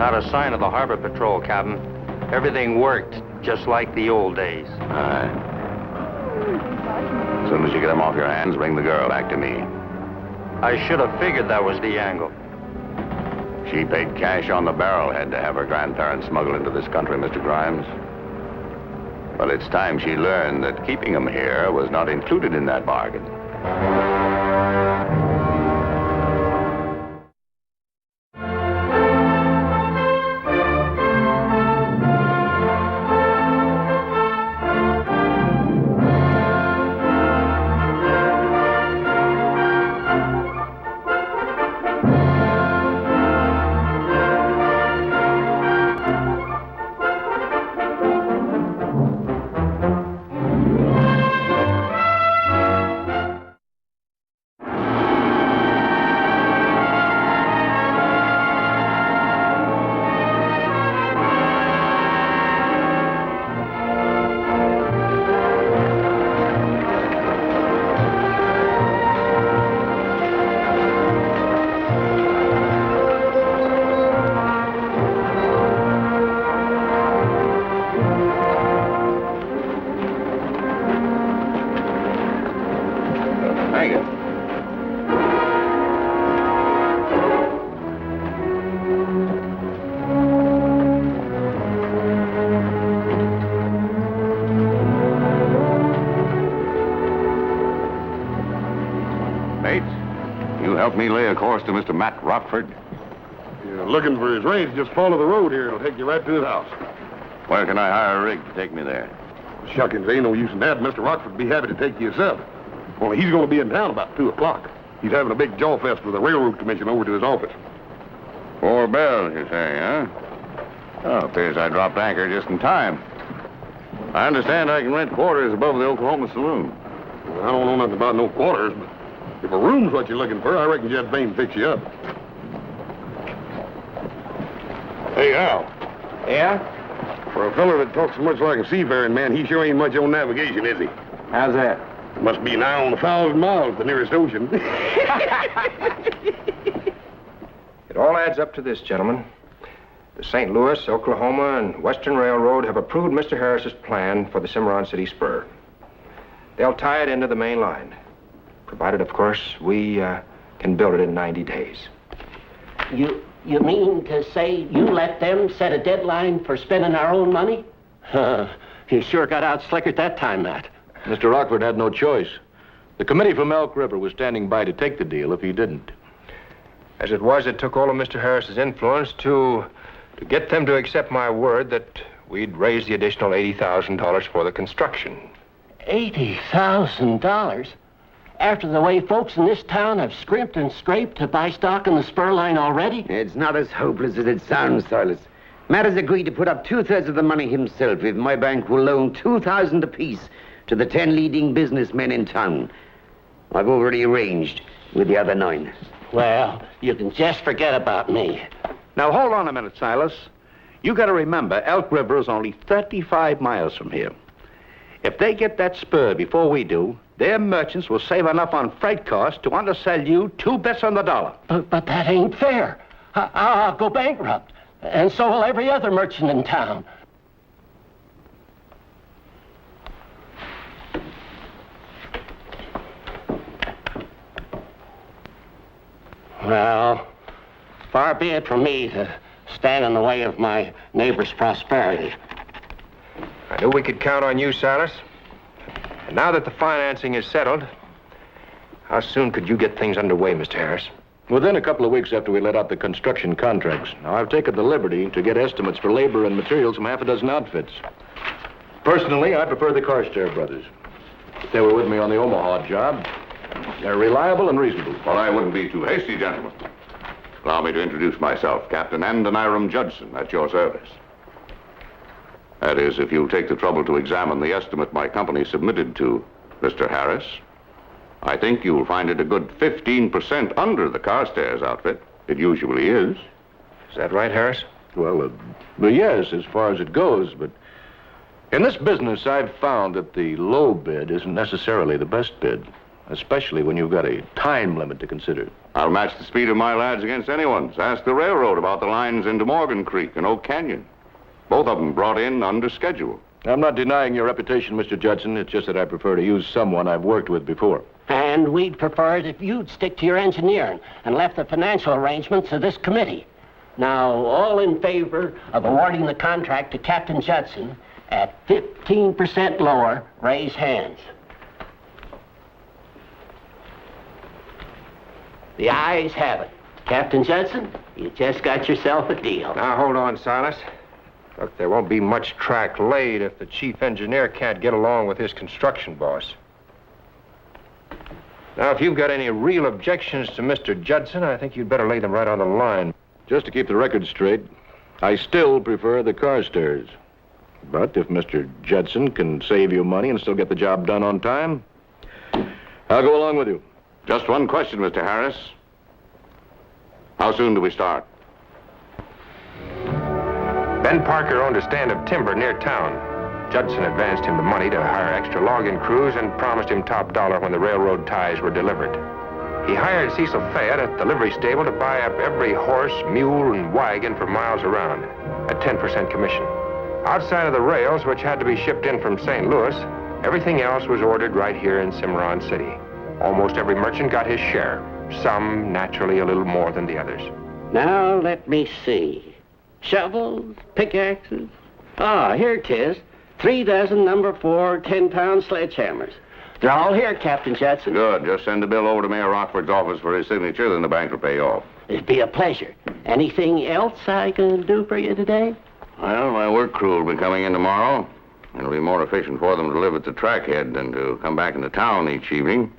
Not a sign of the harbor patrol, Captain. Everything worked just like the old days. All right. As soon as you get them off your hands, bring the girl back to me. I should have figured that was the angle. She paid cash on the barrelhead to have her grandparents smuggled into this country, Mr. Grimes. But it's time she learned that keeping them here was not included in that bargain. Help me lay a course to Mr. Matt Rockford. You're looking for his range, just follow the road here. It'll take you right to his house. Where can I hire a rig to take me there? Shuckins, ain't no use in that. Mr. Rockford would be happy to take you himself. Only he's going to be in town about 2 o'clock. He's having a big jaw fest with the Railroad Commission over to his office. 4 bells, you say, huh? Oh, appears I dropped anchor just in time. I understand I can rent quarters above the Oklahoma Saloon. Well, I don't know nothing about no quarters, but if a room's what you're looking for, I reckon Jed Bain fix you up. Hey, Al. Yeah? For a fella that talks so much like a seafaring man, he sure ain't much on navigation, is he? How's that? Must be nigh on 1,000 miles, the nearest ocean. It all adds up to this, gentlemen. The St. Louis, Oklahoma, and Western Railroad have approved Mr. Harris's plan for the Cimarron City spur. They'll tie it into the main line. Provided, of course, we can build it in 90 days. You mean to say you let them set a deadline for spending our own money? You sure got out slickered that time, Matt. Mr. Rockford had no choice. The committee from Elk River was standing by to take the deal if he didn't. As it was, it took all of Mr. Harris's influence to get them to accept my word that we'd raise the additional $80,000 for the construction. $80,000? After the way folks in this town have scrimped and scraped to buy stock in the spur line already? It's not as hopeless as it sounds, Silas. Matt has agreed to put up 2/3 of the money himself if my bank will loan $2,000 apiece to the 10 leading businessmen in town. I've already arranged with the other 9. Well, you can just forget about me. Now, hold on a minute, Silas. You got to remember, Elk River is only 35 miles from here. If they get that spur before we do, their merchants will save enough on freight costs to undersell you 2 bits on the dollar. But that ain't fair. I'll go bankrupt, and so will every other merchant in town. Well, far be it from me to stand in the way of my neighbor's prosperity. I knew we could count on you, Silas. And now that the financing is settled, how soon could you get things underway, Mr. Harris? Within a couple of weeks after we let out the construction contracts. Now, I've taken the liberty to get estimates for labor and materials from 6 outfits. Personally, I prefer the Carstairs brothers. They were with me on the Omaha job. They're reliable and reasonable. Well, I wouldn't be too hasty, gentlemen. Allow me to introduce myself, Captain Adoniram Judson, at your service. That is, if you'll take the trouble to examine the estimate my company submitted to Mr. Harris, I think you'll find it a good 15% under the Carstairs outfit. It usually is. Is that right, Harris? Well, yes, as far as it goes, but in this business, I've found that the low bid isn't necessarily the best bid, especially when you've got a time limit to consider. I'll match the speed of my lads against anyone's. Ask the railroad about the lines into Morgan Creek and Oak Canyon. Both of them brought in under schedule. I'm not denying your reputation, Mr. Judson. It's just that I prefer to use someone I've worked with before. And we'd prefer it if you'd stick to your engineering and left the financial arrangements to this committee. Now, all in favor of awarding the contract to Captain Judson at 15% lower, raise hands. The ayes have it. Captain Judson, you just got yourself a deal. Now, hold on, Silas. Look, there won't be much track laid if the chief engineer can't get along with his construction boss. Now, if you've got any real objections to Mr. Judson, I think you'd better lay them right on the line. Just to keep the record straight, I still prefer the Carstairs. But if Mr. Judson can save you money and still get the job done on time, I'll go along with you. Just one question, Mr. Harris. How soon do we start? Ben Parker owned a stand of timber near town. Judson advanced him the money to hire extra logging crews and promised him top dollar when the railroad ties were delivered. He hired Cecil Fayette at the livery stable to buy up every horse, mule, and wagon for miles around, at 10% commission. Outside of the rails, which had to be shipped in from St. Louis, everything else was ordered right here in Cimarron City. Almost every merchant got his share, some naturally a little more than the others. Now, let me see. Shovels, pickaxes. Ah, here it is. 3 dozen number 4 10-pound sledgehammers. They're all here, Captain Judson. Good. Just send the bill over to Mayor Rockford's office for his signature, then the bank will pay you off. It'd be a pleasure. Anything else I can do for you today? Well, my work crew will be coming in tomorrow. It'll be more efficient for them to live at the trackhead than to come back into town each evening.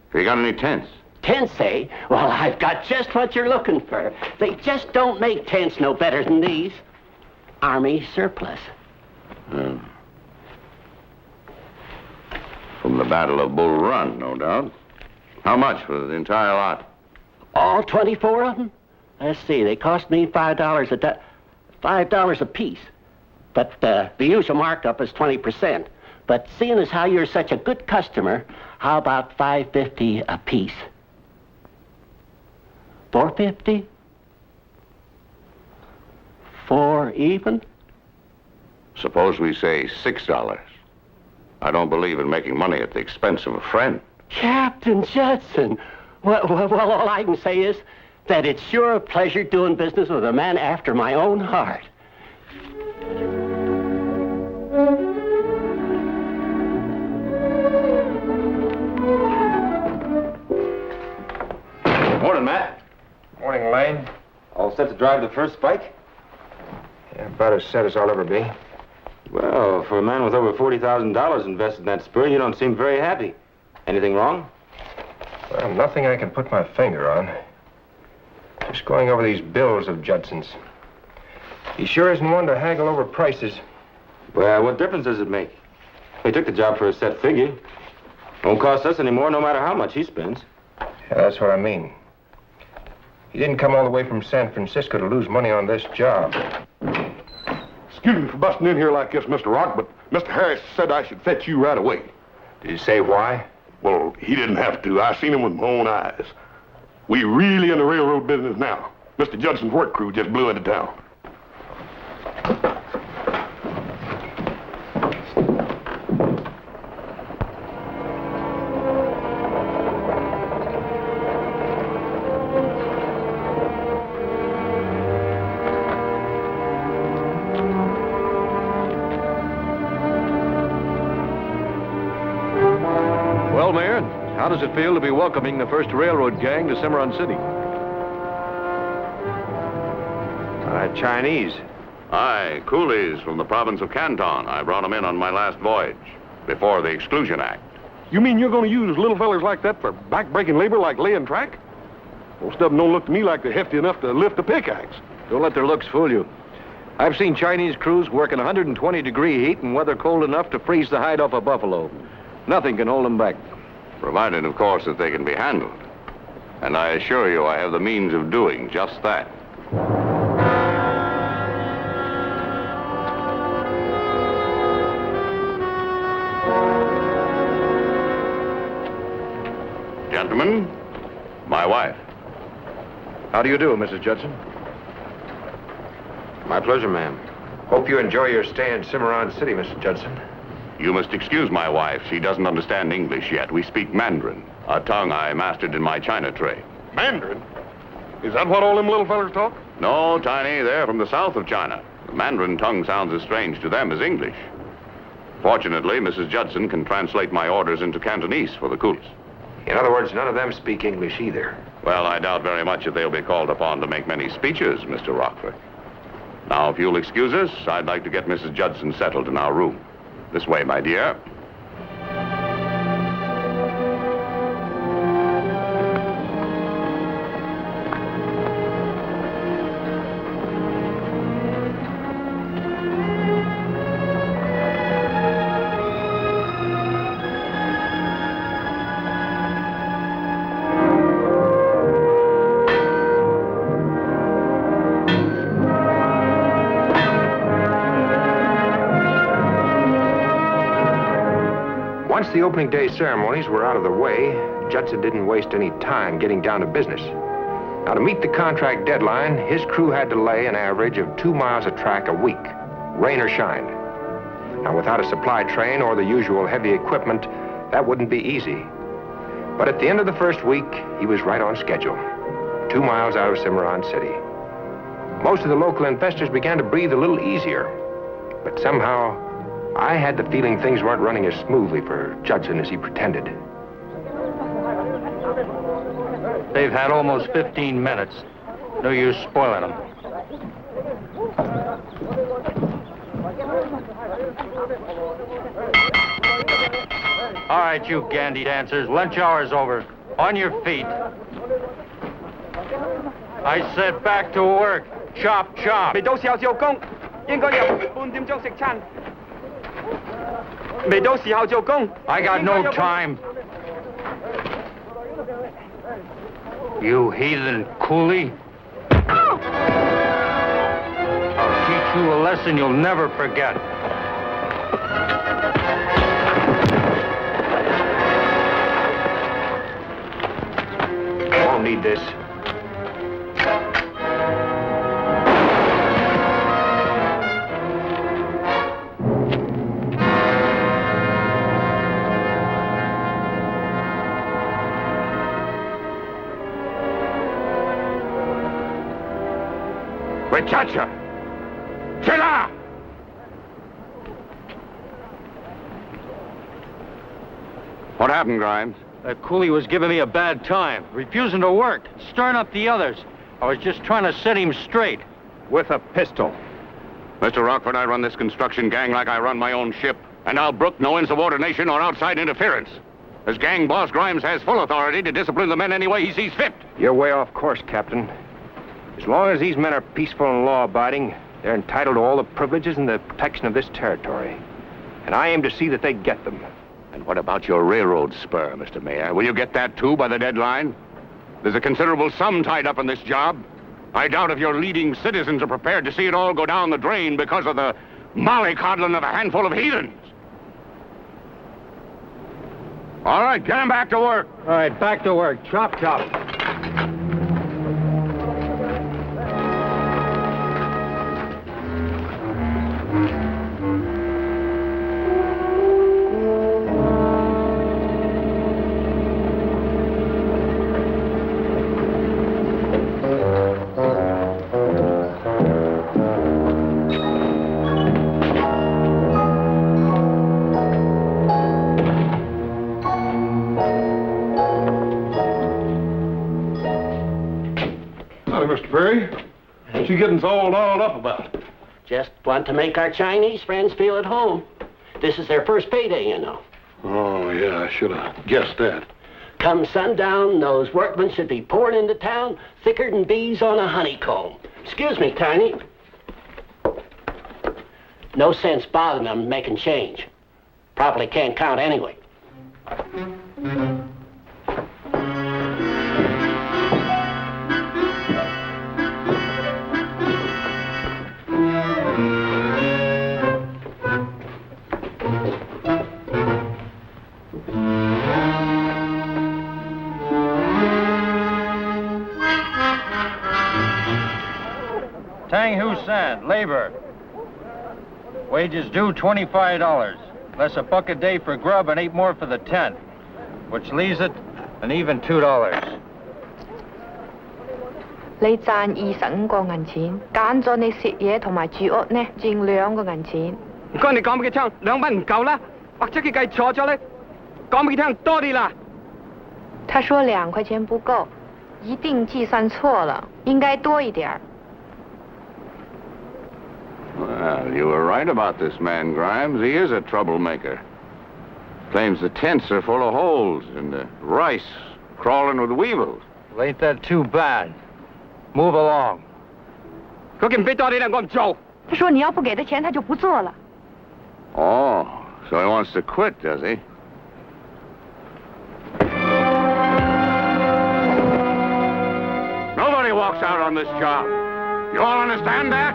Have you got any tents? Tents, eh? Well, I've got just what you're looking for. They just don't make tents no better than these. Army surplus. From the Battle of Bull Run, no doubt. How much for the entire lot? All 24 of them? Let's see, they cost me $5 a piece. But the usual markup is 20%. But seeing as how you're such a good customer, how about $5.50 a piece? $4.50? $4 even? Suppose we say $6. I don't believe in making money at the expense of a friend. Captain Judson! Well, all I can say is that it's sure a pleasure doing business with a man after my own heart. Morning, Matt. Morning, Lane. All set to drive the first spike? Yeah, about as set as I'll ever be. Well, for a man with over $40,000 invested in that spur, you don't seem very happy. Anything wrong? Well, nothing I can put my finger on. Just going over these bills of Judson's. He sure isn't one to haggle over prices. Well, what difference does it make? He took the job for a set figure. Won't cost us any more no matter how much he spends. Yeah, that's what I mean. He didn't come all the way from San Francisco to lose money on this job. Excuse me for busting in here like this, Mr. Rock, but Mr. Harris said I should fetch you right away. Did you say why? Well, he didn't have to. I seen him with my own eyes. We really in the railroad business now. Mr. Judson's work crew just blew into town. Well, Mayor, how does it feel to be welcoming the first railroad gang to Cimarron City? Chinese. Aye, coolies from the province of Canton. I brought them in on my last voyage, before the Exclusion Act. You mean you're going to use little fellers like that for back-breaking labor like laying track? Most of them don't look to me like they're hefty enough to lift a pickaxe. Don't let their looks fool you. I've seen Chinese crews work in 120-degree heat and weather cold enough to freeze the hide off a buffalo. Nothing can hold them back. Provided, of course, that they can be handled. And I assure you I have the means of doing just that. Gentlemen, my wife. How do you do, Mrs. Judson? My pleasure, ma'am. Hope you enjoy your stay in Cimarron City, Mr. Judson. You must excuse my wife. She doesn't understand English yet. We speak Mandarin, a tongue I mastered in my China trade. Mandarin? Is that what all them little fellers talk? No, Tiny, they're from the south of China. The Mandarin tongue sounds as strange to them as English. Fortunately, Mrs. Judson can translate my orders into Cantonese for the coolies. In other words, none of them speak English either. Well, I doubt very much if they'll be called upon to make many speeches, Mr. Rockford. Now, if you'll excuse us, I'd like to get Mrs. Judson settled in our room. This way, my dear. Once the opening day ceremonies were out of the way, Judson didn't waste any time getting down to business. Now, to meet the contract deadline, his crew had to lay an average of 2 miles of track a week, rain or shine. Now, without a supply train or the usual heavy equipment, that wouldn't be easy. But at the end of the first week, he was right on schedule, 2 miles out of Cimarron City. Most of the local investors began to breathe a little easier, but somehow, I had the feeling things weren't running as smoothly for Judson as he pretended. They've had almost 15 minutes. No use spoiling them. All right, you gandy dancers, lunch hour's over. On your feet. I said back to work. Chop, chop. 未到時候做工，應該由半點鐘食餐。未到時候做工。 I got no time. You heathen coolie. I'll teach you a lesson you'll never forget. Won't need this. Muchacha! Chilla! What happened, Grimes? That coolie was giving me a bad time, refusing to work, stirring up the others. I was just trying to set him straight. With a pistol. Mr. Rockford, I run this construction gang like I run my own ship, and I'll brook no insubordination or outside interference. As gang boss, Grimes has full authority to discipline the men any way he sees fit. You're way off course, Captain. As long as these men are peaceful and law-abiding, they're entitled to all the privileges and the protection of this territory. And I aim to see that they get them. And what about your railroad spur, Mr. Mayor? Will you get that, too, by the deadline? There's a considerable sum tied up in this job. I doubt if your leading citizens are prepared to see it all go down the drain because of the mollycoddling of a handful of heathens. All right, get 'em back to work. All right, back to work. Chop, chop. Mr. Perry. What you getting so all dolled up about? Just want to make our Chinese friends feel at home. This is their first payday, you know. Oh, yeah, I should have guessed that. Come sundown, those workmen should be pouring into town thicker than bees on a honeycomb. Excuse me, Tiny. No sense bothering them making change. Probably can't count anyway. Tang Husan, labor. Wages due $25, less a buck a day for grub and 8 more for the tent, which leaves it an even $2. 你賺25個銀錢，揀咗你食嘢同埋住屋呢，賺2個銀錢。唔該，你講俾佢聽，2蚊唔夠啦，或者佢計錯咗咧，講俾佢聽多啲啦。他說2塊錢不夠，一定計算錯了，應該多一點。 Well, you were right about this man, Grimes. He is a troublemaker. Claims the tents are full of holes and the rice crawling with weevils. Well, ain't that too bad? Move along. 佢叫唔俾多啲啦，我唔做。他說你要不給他錢，他就不做了。 Oh, so he wants to quit, does he? Nobody walks out on this job. You all understand that?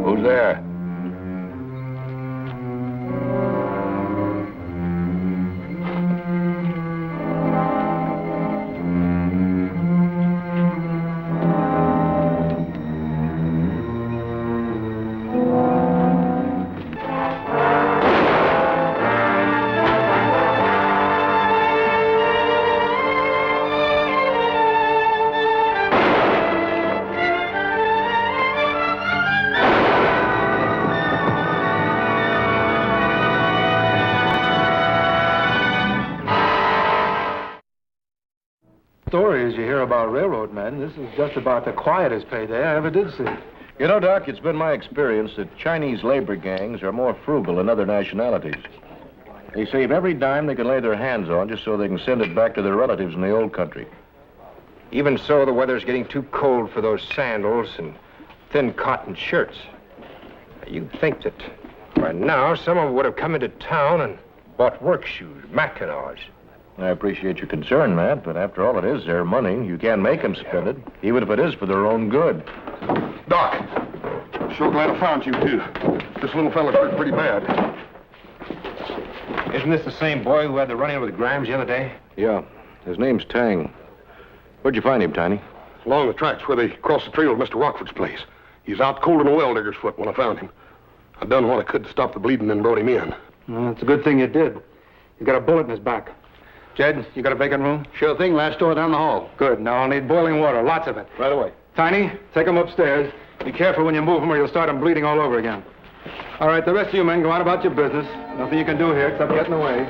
Who's there? Stories you hear about railroad men, this is just about the quietest payday I ever did see. You know, Doc, it's been my experience that Chinese labor gangs are more frugal than other nationalities. They save every dime they can lay their hands on just so they can send it back to their relatives in the old country. Even so, the weather's getting too cold for those sandals and thin cotton shirts. You'd think that by now someone would have come into town and bought work shoes, Mackinaws. I appreciate your concern, Matt, but after all, it is their money. You can't make them spend it, even if it is for their own good. Doc, sure glad I found you, too. This little fella's hurt pretty bad. Isn't this the same boy who had the run-in with Grimes the other day? Yeah, his name's Tang. Where'd you find him, Tiny? Along the tracks where they crossed the trail to Mr. Rockford's place. He's out cold in a well digger's foot when I found him. I done what I could to stop the bleeding and brought him in. Well, it's a good thing you did. He's got a bullet in his back. Jed, you got a vacant room? Sure thing, last door down the hall. Good. Now I'll need boiling water, lots of it. Right away. Tiny, take him upstairs. Be careful when you move him or you'll start him bleeding all over again. All right, the rest of you men go on about your business. Nothing you can do here except get in the way.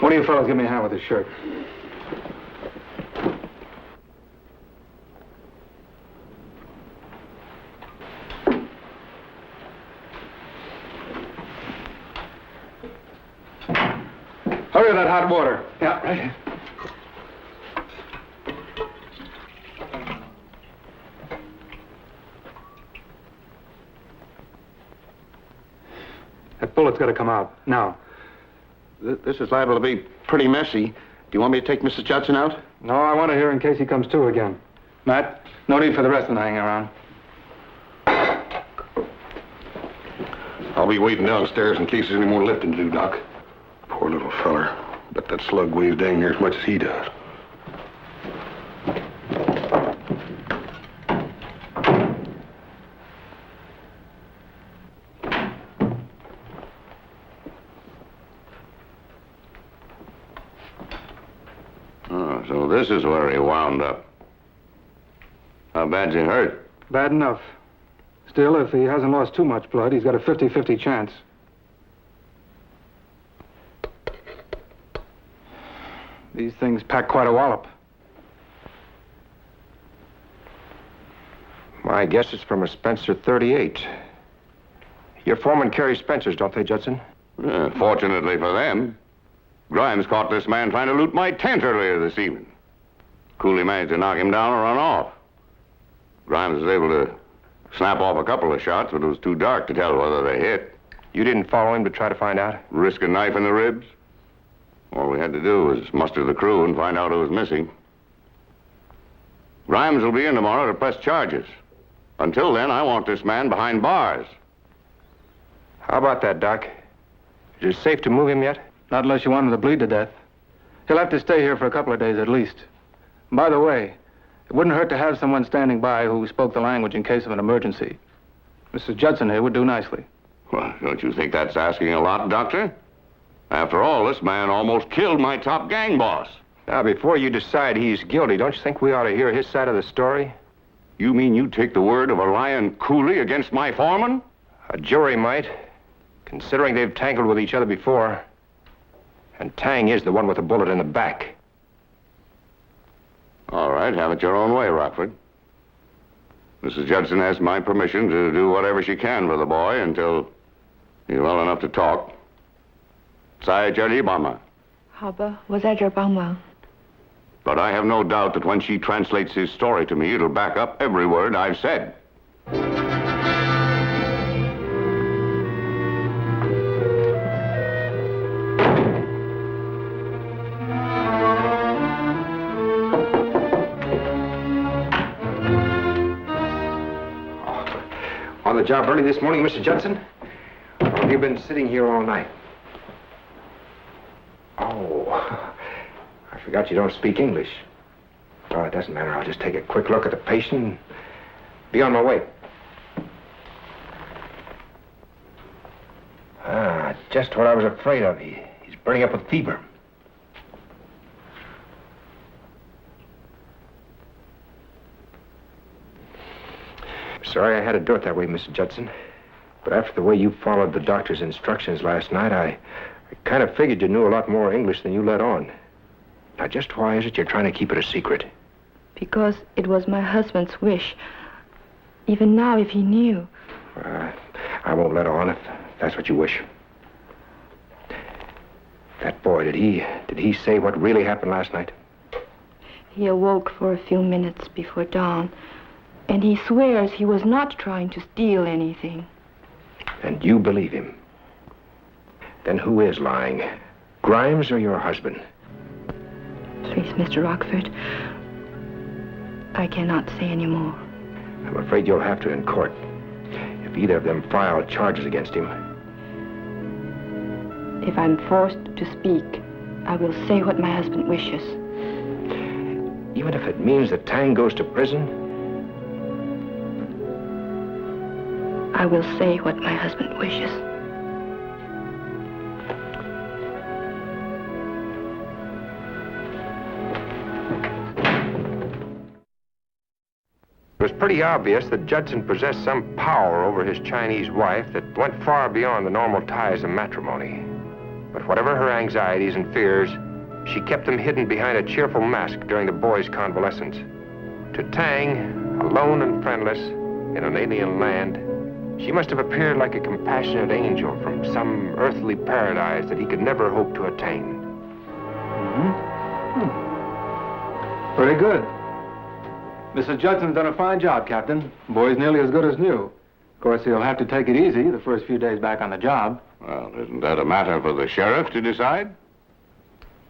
One of you fellows give me a hand with this shirt. Hurry with that hot water. Yeah, right here. That bullet's got to come out, now. This is liable to be pretty messy. Do you want me to take Mrs. Judson out? No, I want to hear in case he comes to again. Matt, no need for the rest of them hanging around. I'll be waiting downstairs in case there's any more lifting to do, Doc. Poor little feller. Bet that slug weighs dang near as much as he does. Oh, so this is where he wound up. How bad's he hurt? Bad enough. Still, if he hasn't lost too much blood, he's got a 50-50 chance. These things pack quite a wallop. My guess it's from a Spencer .38. Your foremen carry Spencers, don't they, Judson? Fortunately for them, Grimes caught this man trying to loot my tent earlier this evening. Coolie managed to knock him down and run off. Grimes was able to snap off a couple of shots, but it was too dark to tell whether they hit. You didn't follow him to try to find out? Risk a knife in the ribs? All we had to do was muster the crew and find out who was missing. Grimes will be in tomorrow to press charges. Until then, I want this man behind bars. How about that, Doc? Is it safe to move him yet? Not unless you want him to bleed to death. He'll have to stay here for a couple of days at least. And by the way, it wouldn't hurt to have someone standing by who spoke the language in case of an emergency. Mrs. Judson here would do nicely. Well, don't you think that's asking a lot, Doctor? After all, this man almost killed my top gang boss. Now, before you decide he's guilty, don't you think we ought to hear his side of the story? You mean you take the word of a lying coolie against my foreman? A jury might, considering they've tangled with each other before. And Tang is the one with the bullet in the back. All right, have it your own way, Rockford. Mrs. Judson has my permission to do whatever she can for the boy until he's well enough to talk. 在这里帮忙. 好吧，我在这儿帮忙。 But I have no doubt that when she translates his story to me, it'll back up every word I've said. On the job early this morning, Mr. Judson? Or have you been sitting here all night? Oh, I forgot you don't speak English. Well, it doesn't matter. I'll just take a quick look at the patient and be on my way. Ah, just what I was afraid of. He's burning up with fever. Sorry I had to do it that way, Mr. Judson. But after the way you followed the doctor's instructions last night, I kind of figured you knew a lot more English than you let on. Now, just why is it you're trying to keep it a secret? Because it was my husband's wish. Even now, if he knew. I won't let on if that's what you wish. That boy, did he say what really happened last night? He awoke for a few minutes before dawn, and he swears he was not trying to steal anything. And you believe him? Then who is lying? Grimes or your husband? Please, Mr. Rockford, I cannot say any more. I'm afraid you'll have to in court. If either of them file charges against him. If I'm forced to speak, I will say what my husband wishes. Even if it means that Tang goes to prison? I will say what my husband wishes. It was pretty obvious that Judson possessed some power over his Chinese wife that went far beyond the normal ties of matrimony. But whatever her anxieties and fears, she kept them hidden behind a cheerful mask during the boy's convalescence. To Tang, alone and friendless, in an alien land, she must have appeared like a compassionate angel from some earthly paradise that he could never hope to attain. Very good. Mrs. Judson's done a fine job, Captain. Boy's nearly as good as new. course, he'll have to take it easy the first few days back on the job. Well, isn't that a matter for the sheriff to decide?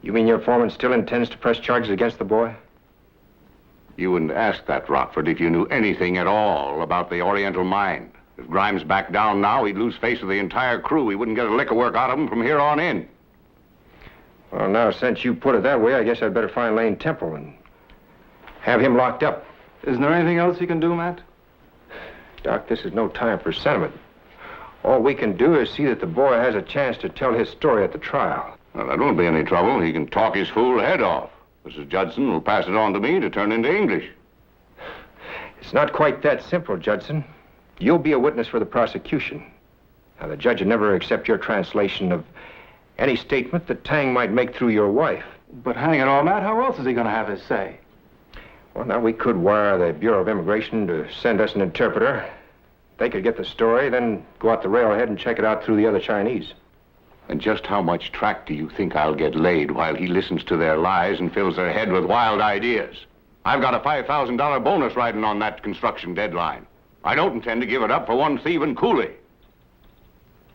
You mean your foreman still intends to press charges against the boy? You wouldn't ask that, Rockford, if you knew anything at all about the Oriental mine. If Grimes backed down now, he'd lose face of the entire crew. He wouldn't get a lick of work out of him from here on in. Well, now, since you put it that way, I guess I'd better find Lane Temple and have him locked up. Isn't there anything else you can do, Matt? Doc, this is no time for sentiment. All we can do is see that the boy has a chance to tell his story at the trial. Well, that won't be any trouble. He can talk his fool head off. Mrs. Judson will pass it on to me to turn into English. It's not quite that simple, Judson. You'll be a witness for the prosecution. Now, the judge would never accept your translation of any statement that Tang might make through your wife. But hang it all, Matt, how else is he going to have his say? Well, now, we could wire the Bureau of Immigration to send us an interpreter. They could get the story, then go out the railhead and check it out through the other Chinese. And just how much track do you think I'll get laid while he listens to their lies and fills their head with wild ideas? I've got a $5,000 bonus riding on that construction deadline. I don't intend to give it up for one thieving coolie.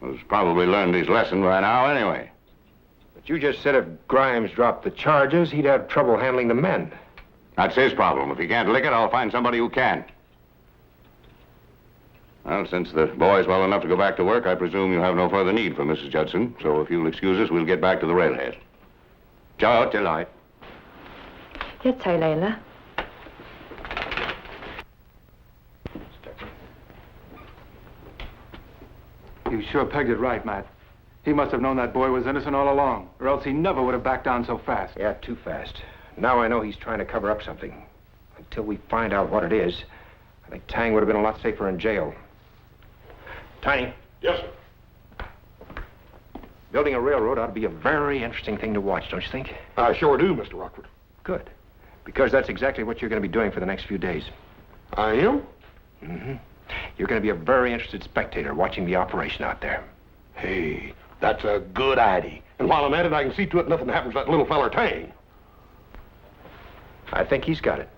He's probably learned his lesson by now anyway. But you just said if Grimes dropped the charges, he'd have trouble handling the men. That's his problem. If he can't lick it, I'll find somebody who can. Well, since the boy's well enough to go back to work, I presume you have no further need for Mrs. Judson. So if you'll excuse us, we'll get back to the railhead. Ciao, till night. 一齊嚟啦。 You sure pegged it right, Matt. He must have known that boy was innocent all along, or else he never would have backed down so fast. Yeah, too fast. Now I know he's trying to cover up something. Until we find out what it is, I think Tang would have been a lot safer in jail. Tiny. Yes, sir. Building a railroad ought to be a very interesting thing to watch, don't you think? I sure do, Mr. Rockford. Good. Because that's exactly what you're going to be doing for the next few days. I am? Mm-hmm. You're going to be a very interested spectator watching the operation out there. Hey, that's a good idea. And while I'm at it, I can see to it nothing happens to that little feller Tang. I think he's got it.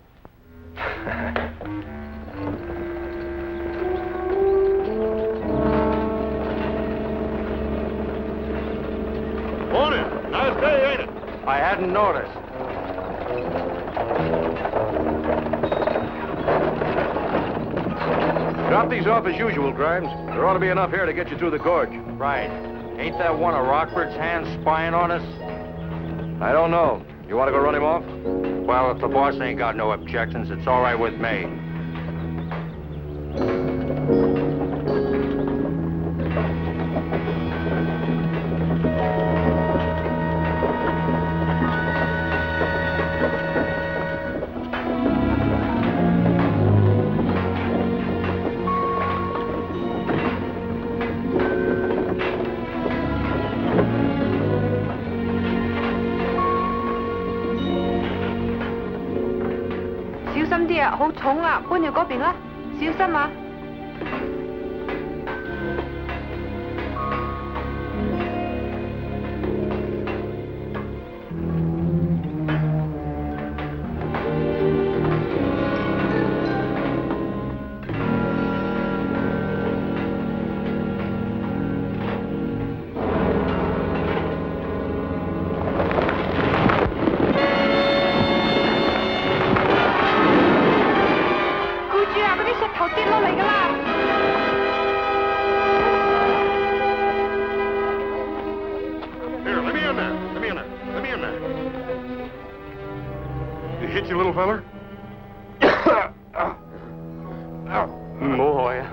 Morning. Nice day, ain't it? I hadn't noticed. Drop these off as usual, Grimes. There ought to be enough here to get you through the gorge. Right. Ain't that one of Rockford's hands spying on us? I don't know. You want to go run him off? Well, if the boss ain't got no objections, it's all right with me. Here, let me in there. Let me in there. Let me in there. Did he hit you, little feller? Boy.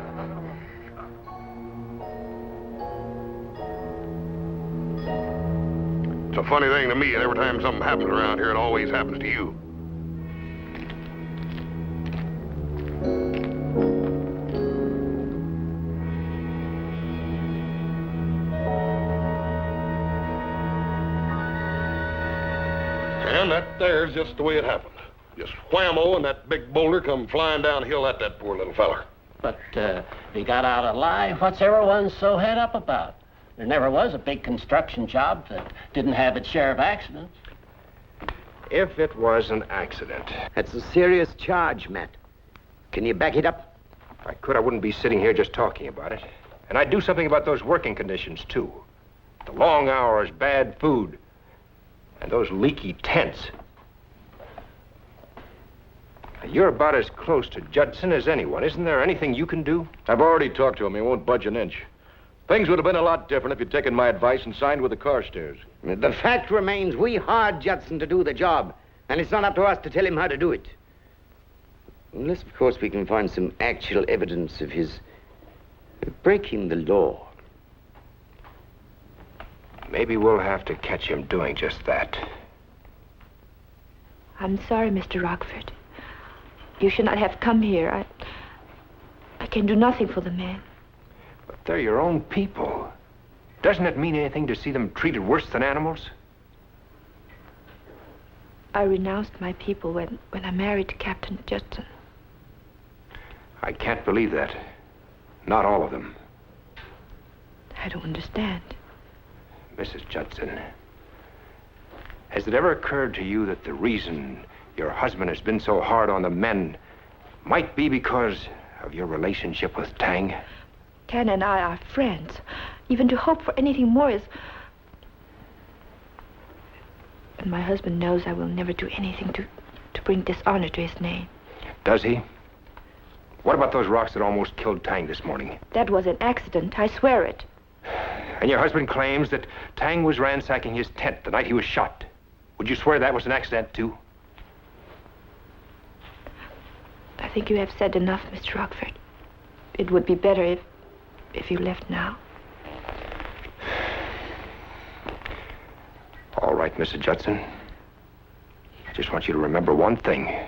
It's a funny thing to me, and every time something happens around here, it always happens to you. And that there's just the way it happened. Just whammo, and that big boulder come flying downhill at that poor little feller. But he got out alive. What's everyone so head up about? There never was a big construction job that didn't have its share of accidents. If it was an accident. That's a serious charge, Matt. Can you back it up? I could, I wouldn't be sitting here just talking about it. And I'd do something about those working conditions, too. The long hours, bad food, and those leaky tents. Now, you're about as close to Judson as anyone. Isn't there anything you can do? I've already talked to him. He won't budge an inch. Things would have been a lot different if you'd taken my advice and signed with the Carstairs. The fact remains we hired Judson to do the job, and it's not up to us to tell him how to do it. Unless, of course, we can find some actual evidence of his breaking the law. Maybe we'll have to catch him doing just that. I'm sorry, Mr. Rockford. You should not have come here. I can do nothing for the men. But they're your own people. Doesn't it mean anything to see them treated worse than animals? I renounced my people when I married Captain Judson. I can't believe that. Not all of them. I don't understand. Mrs. Judson, has it ever occurred to you that the reason your husband has been so hard on the men might be because of your relationship with Tang? Tan and I are friends. Even to hope for anything more is... But my husband knows I will never do anything to bring dishonor to his name. Does he? What about those rocks that almost killed Tang this morning? That was an accident. I swear it. And your husband claims that Tang was ransacking his tent the night he was shot. Would you swear that was an accident, too? I think you have said enough, Mr. Rockford. It would be better if you left now. All right, Mrs. Judson. I just want you to remember one thing.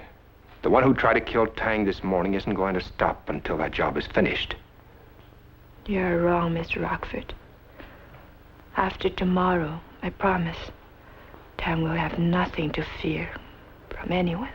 The one who tried to kill Tang this morning isn't going to stop until that job is finished. You're wrong, Mr. Rockford. After tomorrow, I promise, Tang will have nothing to fear from anyone.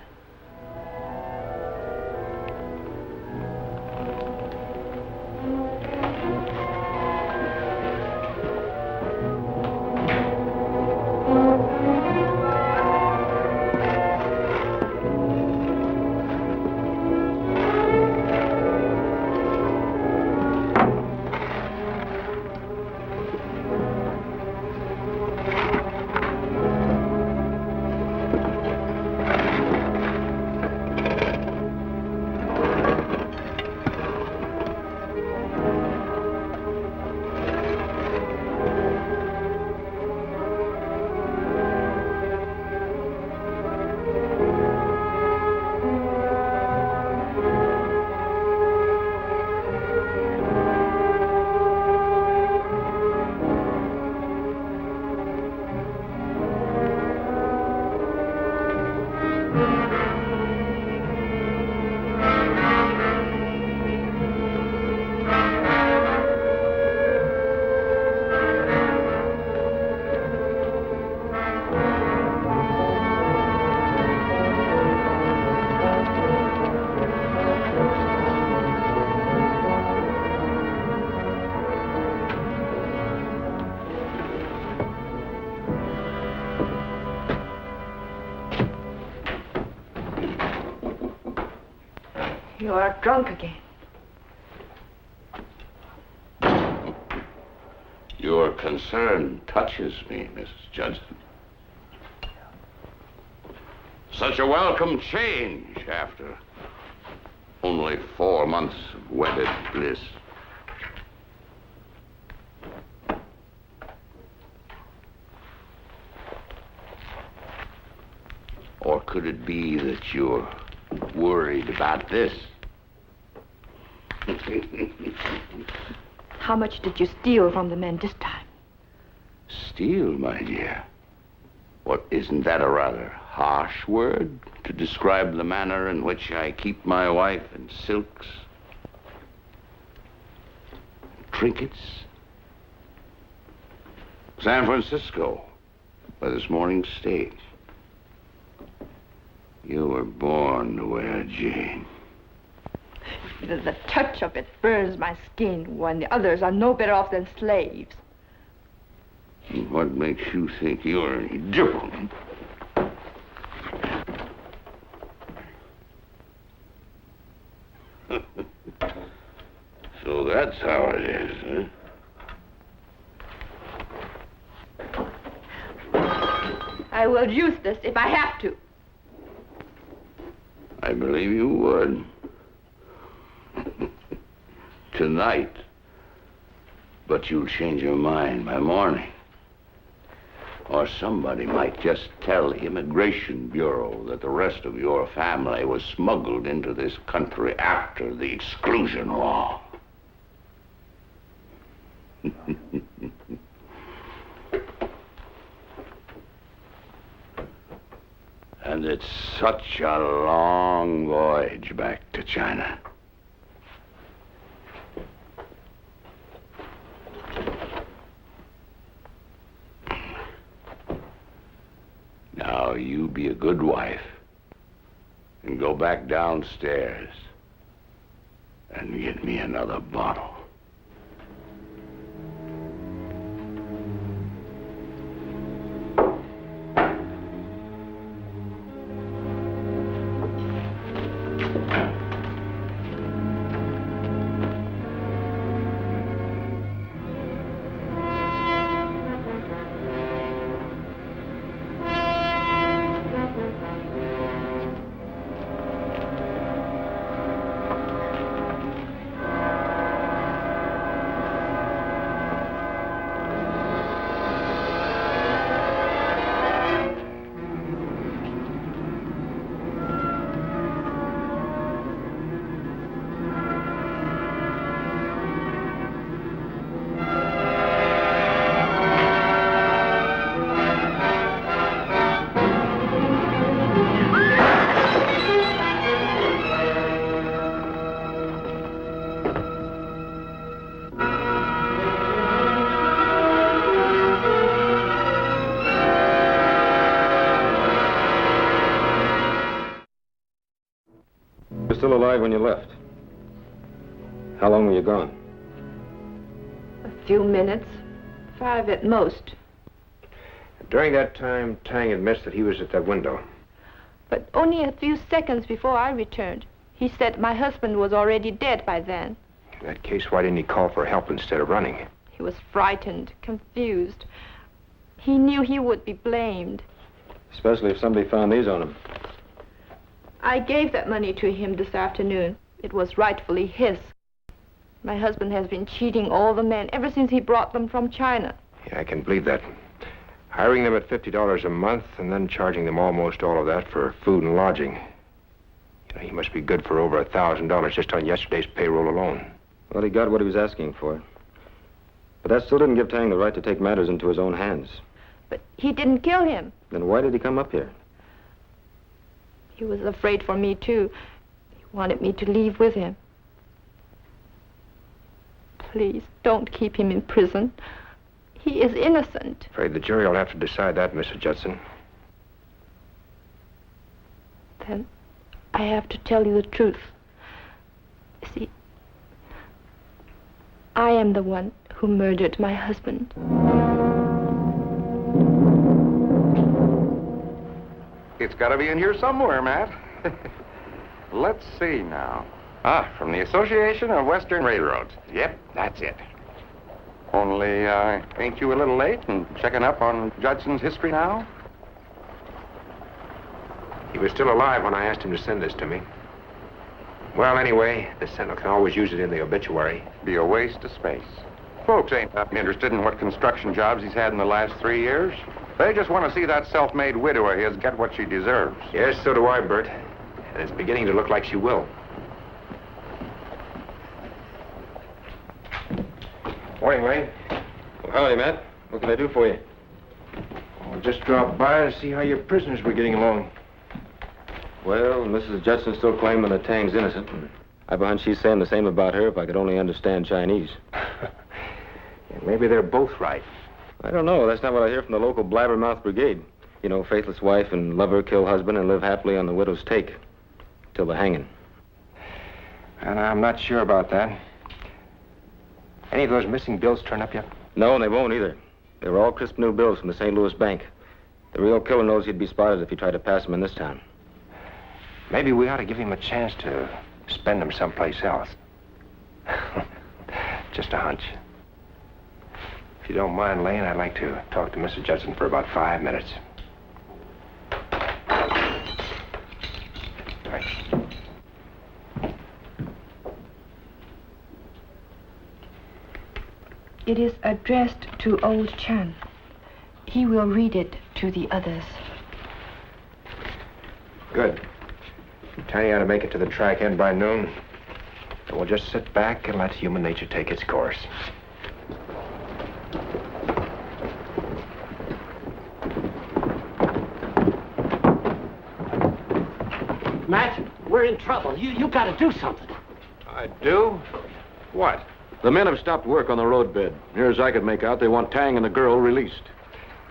You are drunk again. Your concern touches me, Mrs. Judson. Such a welcome change after only 4 months of wedded bliss. Or could it be that you're worried about this? How much did you steal from the men this time? Steal, my dear? What, isn't that a rather harsh word to describe the manner in which I keep my wife in silks, trinkets? San Francisco, by this morning's stage. You were born to wear Jane. The touch of it burns my skin when the others are no better off than slaves. What makes you think you're any different? So that's how it is, huh? I will use this if I have to. I believe you would. Tonight. But you'll change your mind by morning. Or somebody might just tell the Immigration Bureau that the rest of your family was smuggled into this country after the exclusion law. And it's such a long voyage back to China. Now, you be a good wife and go back downstairs and get me another bottle. You were still alive when you left. How long were you gone? A few minutes. 5 at most. During that time, Tang admits that he was at that window. But only a few seconds before I returned. He said my husband was already dead by then. In that case, why didn't he call for help instead of running? He was frightened, confused. He knew he would be blamed. Especially if somebody found these on him. I gave that money to him this afternoon. It was rightfully his. My husband has been cheating all the men ever since he brought them from China. Yeah, I can believe that. Hiring them at $50 a month and then charging them almost all of that for food and lodging. You know, he must be good for over $1,000 just on yesterday's payroll alone. Well, he got what he was asking for. But that still didn't give Tang the right to take matters into his own hands. But he didn't kill him. Then why did he come up here? He was afraid for me, too. He wanted me to leave with him. Please, don't keep him in prison. He is innocent. Afraid the jury will have to decide that, Mrs. Judson. Then I have to tell you the truth. See, I am the one who murdered my husband. It's got to be in here somewhere, Matt. Let's see now. From the Association of Western Railroads. Yep, that's it. Only, ain't you a little late in checking up on Judson's history now? He was still alive when I asked him to send this to me. Well, anyway, the Sentinel can always use it in the obituary. Be a waste of space. Folks ain't interested in what construction jobs he's had in the last 3 years. They just want to see that self-made widow of his get what she deserves. Yes, so do I, Bert. And it's beginning to look like she will. Morning, Wayne. Well, howdy, Matt. What can I do for you? I'll just drop by to see how your prisoners were getting along. Well, Mrs. Judson's still claiming that Tang's innocent. And I've a hunch she's saying the same about her if I could only understand Chinese. Yeah, maybe they're both right. I don't know. That's not what I hear from the local blabbermouth brigade. You know, faithless wife and lover kill husband and live happily on the widow's take. Till the hanging. And I'm not sure about that. Any of those missing bills turn up yet? No, and they won't either. They were all crisp new bills from the St. Louis bank. The real killer knows he'd be spotted if he tried to pass them in this town. Maybe we ought to give him a chance to spend them someplace else. Just a hunch. If you don't mind, Lane, I'd like to talk to Mrs. Judson for about 5 minutes. Right. It is addressed to old Chan. He will read it to the others. Good. Tiny ought to make it to the track end by noon. And we'll just sit back and let human nature take its course. Matt, we're in trouble. You got to do something. I do? What? The men have stopped work on the roadbed. Near as I could make out, they want Tang and the girl released.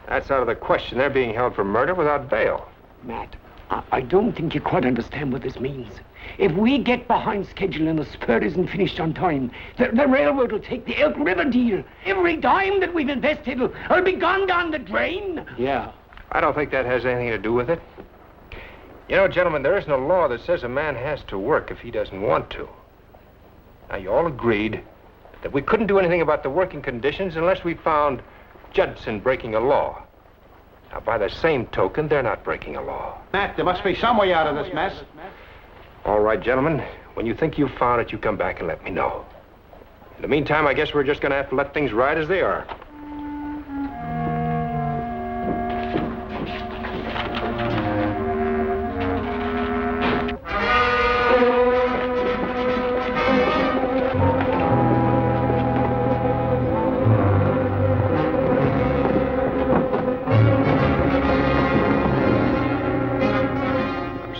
That's out of the question. They're being held for murder without bail. Matt, I don't think you quite understand what this means. If we get behind schedule and the spur isn't finished on time, the railroad will take the Elk River deal. Every dime that we've invested will be gone down the drain. Yeah. I don't think that has anything to do with it. You know, gentlemen, there isn't a law that says a man has to work if he doesn't want to. Now, you all agreed that we couldn't do anything about the working conditions unless we found Judson breaking a law. Now, by the same token, they're not breaking a law. Matt, there must be some way out of this mess. All right, gentlemen, when you think you've found it, you come back and let me know. In the meantime, I guess we're just going to have to let things ride as they are.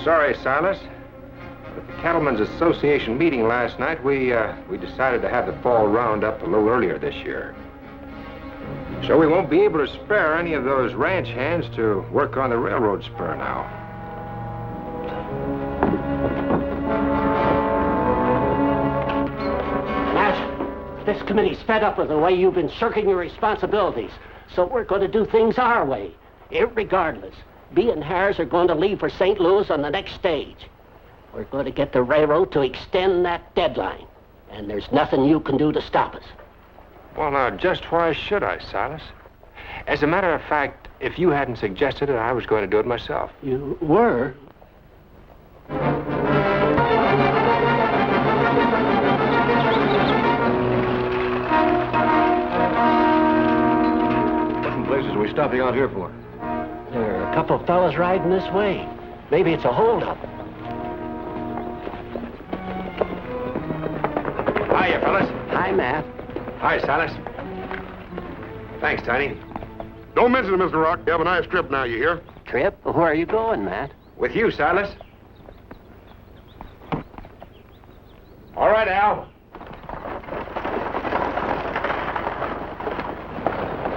Sorry, Silas. At the Cattlemen's Association meeting last night, we decided to have the fall roundup a little earlier this year. So we won't be able to spare any of those ranch hands to work on the railroad spur now. Matt, this committee's fed up with the way you've been shirking your responsibilities. So we're going to do things our way. Irregardless, B and Harris are going to leave for St. Louis on the next stage. We're going to get the railroad to extend that deadline. And there's nothing you can do to stop us. Well, now, just why should I, Silas? As a matter of fact, if you hadn't suggested it, I was going to do it myself. You were? What places are we stopping out here for? There are a couple of fellas riding this way. Maybe it's a holdup. Hiya, fellas. Hi, Matt. Hi, Silas. Thanks, Tiny. Don't mention it, Mr. Rock. You have a nice trip now, you hear? Trip? Where are you going, Matt? With you, Silas. All right, Al.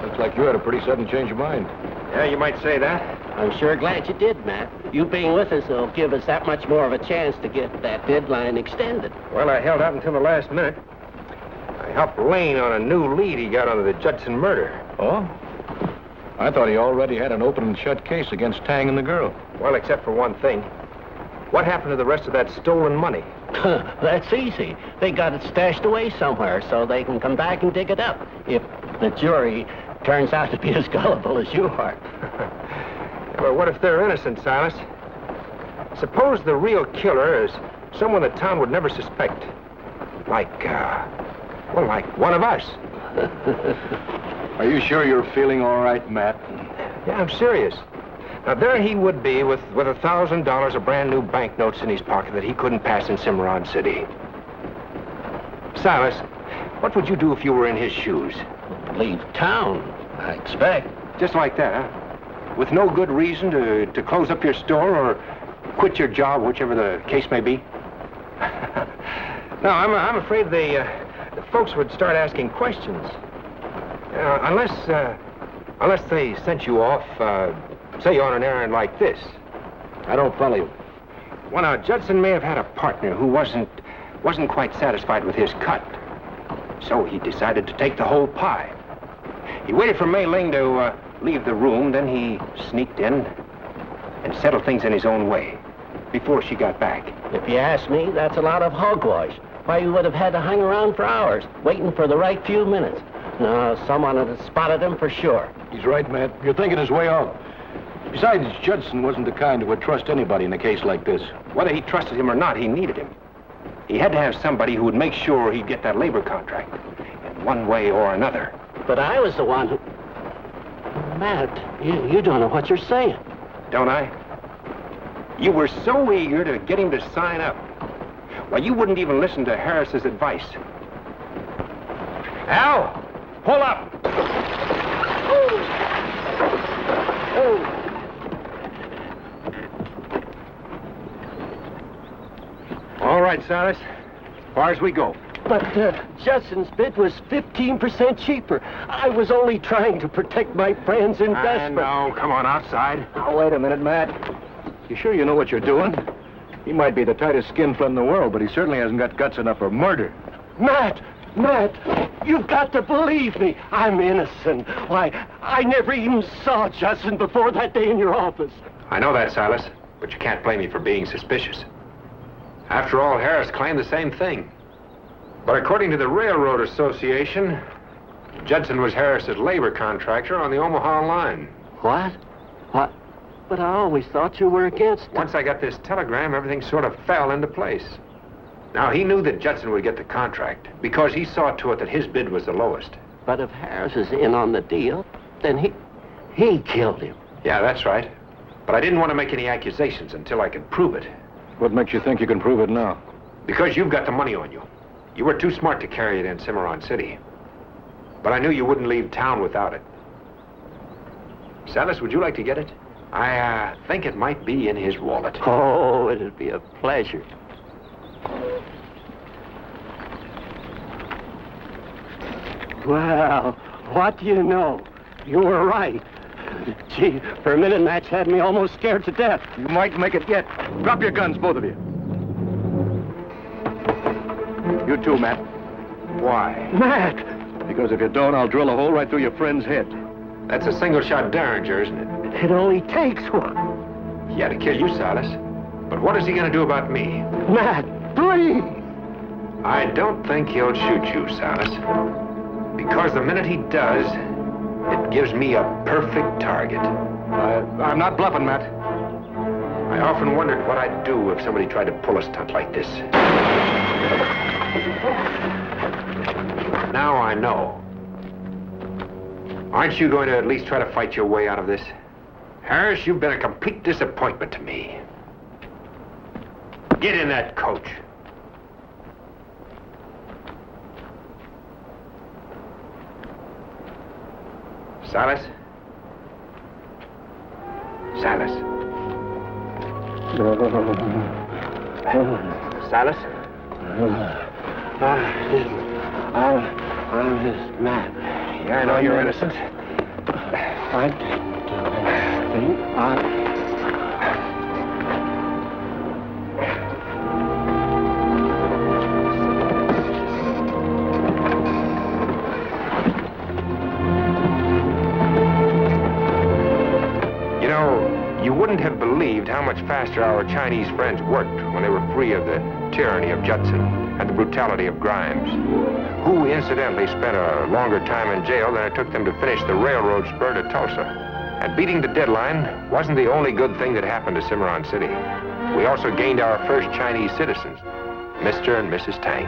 Looks like you had a pretty sudden change of mind. Yeah, you might say that. I'm sure glad you did, Matt. You being with us will give us that much more of a chance to get that deadline extended. Well, I held out until the last minute. I helped Lane on a new lead he got on the Judson murder. Oh? I thought he already had an open and shut case against Tang and the girl. Well, except for one thing. What happened to the rest of that stolen money? That's easy. They got it stashed away somewhere so they can come back and dig it up. If the jury turns out to be as gullible as you are. Well, what if they're innocent, Silas? Suppose the real killer is someone the town would never suspect. Like one of us. Are you sure you're feeling all right, Matt? Yeah, I'm serious. Now, there he would be with $1,000 of brand new banknotes in his pocket that he couldn't pass in Cimarron City. Silas, what would you do if you were in his shoes? Leave town, I expect. Just like that, huh? With no good reason to close up your store or quit your job, whichever the case may be? No, I'm afraid the folks would start asking questions. Unless they sent you off, say, on an errand like this. I don't follow you. Well, now, Judson may have had a partner who wasn't quite satisfied with his cut. So he decided to take the whole pie. He waited for Mei Ling to leave the room, then he sneaked in and settled things in his own way before she got back. If you ask me, that's a lot of hogwash. why, we would have had to hang around for hours, waiting for the right few minutes. No, someone would have spotted him for sure. He's right, Matt. You're thinking his way out. Besides, Judson wasn't the kind who would trust anybody in a case like this. Whether he trusted him or not, he needed him. He had to have somebody who would make sure he'd get that labor contract in one way or another. But I was the one who... Matt, you don't know what you're saying. Don't I? You were so eager to get him to sign up. Well, you wouldn't even listen to Harris's advice. Al, pull up! All right, Silas. As far as we go. But Judson's bid was 15% cheaper. I was only trying to protect my friend's investment. I know. Come on, outside. Oh, wait a minute, Matt. You sure you know what you're doing? He might be the tightest skinflint in the world, but he certainly hasn't got guts enough for murder. Matt, you've got to believe me. I'm innocent. Why, I never even saw Judson before that day in your office. I know that, Silas, but you can't blame me for being suspicious. After all, Harris claimed the same thing. But according to the Railroad Association, Judson was Harris's labor contractor on the Omaha line. What? What? But I always thought you were against it. Once I got this telegram, everything sort of fell into place. Now, he knew that Judson would get the contract because he saw to it that his bid was the lowest. But if Harris is in on the deal, then he killed him. Yeah, that's right. But I didn't want to make any accusations until I could prove it. What makes you think you can prove it now? Because you've got the money on you. You were too smart to carry it in Cimarron City. But I knew you wouldn't leave town without it. Silas, would you like to get it? I think it might be in his wallet. Oh, it'd be a pleasure. Well, what do you know? You were right. Gee, for a minute, Match had me almost scared to death. You might make it yet. Drop your guns, both of you. You too, Matt. Why? Matt! Because if you don't, I'll drill a hole right through your friend's head. That's a single-shot Derringer, isn't it? It only takes one. He had to kill you, Silas. But what is he going to do about me? Matt, please! I don't think he'll shoot you, Silas. Because the minute he does, it gives me a perfect target. I'm not bluffing, Matt. I often wondered what I'd do if somebody tried to pull a stunt like this. Now I know. Aren't you going to at least try to fight your way out of this? Harris, you've been a complete disappointment to me. Get in that coach. Silas? Silas? Silas? I'm his man. Yeah, I know you're innocent. I didn't do anything. You know, you wouldn't have believed how much faster our Chinese friends worked when they were free of the tyranny of Judson and the brutality of Grimes, who incidentally spent a longer time in jail than it took them to finish the railroad spur to Tulsa. And beating the deadline wasn't the only good thing that happened to Cimarron City. We also gained our first Chinese citizens, Mr. and Mrs. Tang.